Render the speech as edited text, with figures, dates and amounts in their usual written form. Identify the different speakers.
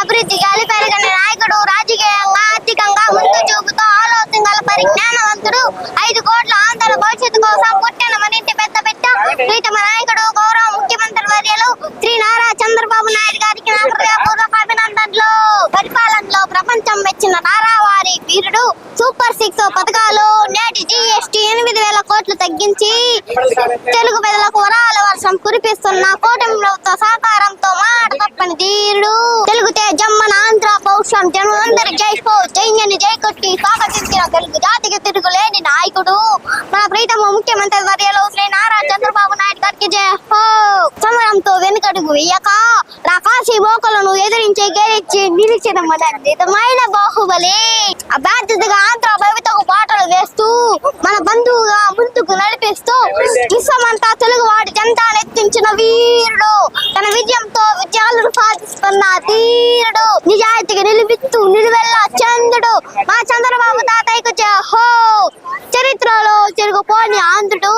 Speaker 1: అభివృద్ధి పెరిగిన నాయకుడు, రాజకీయంగా ఆర్థికంగా ముందు చూపుతో ఆలోచనల పరిజ్ఞానవంతుడు, 5 కోట్ల ఆంధ్రుల భవిష్యత్తు కోసం పుట్టిన మరింటి పెద్ద బిడ్డ, ప్రీతమ నాయకుడు, గౌరవ ముఖ్యమంత్రి వర్యులు శ్రీ నారా చంద్రబాబు నాయుడు గారికి నా హృదయపూర్వక అభినందనలు. పరిపాలనలో ప్రపంచం మెచ్చిన నారావారి వీరుడు, సూపర్ 6 పథకాలు, నేటి GST 8,000 కోట్లు తగ్గించి తెలుగు ప్రజలకు వరాల వర్షం కురిపిస్తున్న కూటమి ప్రభుత్వ సహకారంతో మాట తప్పని ధీరుడు, తెలుగు తేజమ్మన ఆంధ్ర పౌరుషం జనులందరి జై హో జైని జై కొట్టి స్వాగతించిన తెలుగు జాతికి తిరుగులేని నాయకుడు, మన ప్రీతమ ముఖ్యమంత్రి వర్యులు శ్రీ నారా చంద్రబాబు నాయుడు గారికి జై హో. సమరంతో వెనుకడుగు వేయక రాకాశి మోకలను ఎదిరించి గెలిచి నిలిచిన మన నిజమైన బాహుబలి, అభ్యర్థిగా ఆంధ్ర భవితకు బాటలు వేస్తూ మన బంధువుగా ముందుకు నడిపిస్తూ విశ్వమంతా తెలుగు వాడి జెండా నెత్తించిన వీరుడు, తన విజయంతో విజయాలను సాధిస్తున్న ధీరుడు, నిజాయితీగా నిలువిస్తూ నిలువెల్లా చంద్రుడు, మా చంద్రబాబు తాతయ్యకు జై హో. చరిత్రలో చెరుగుపోని ఆంధ్రుడు.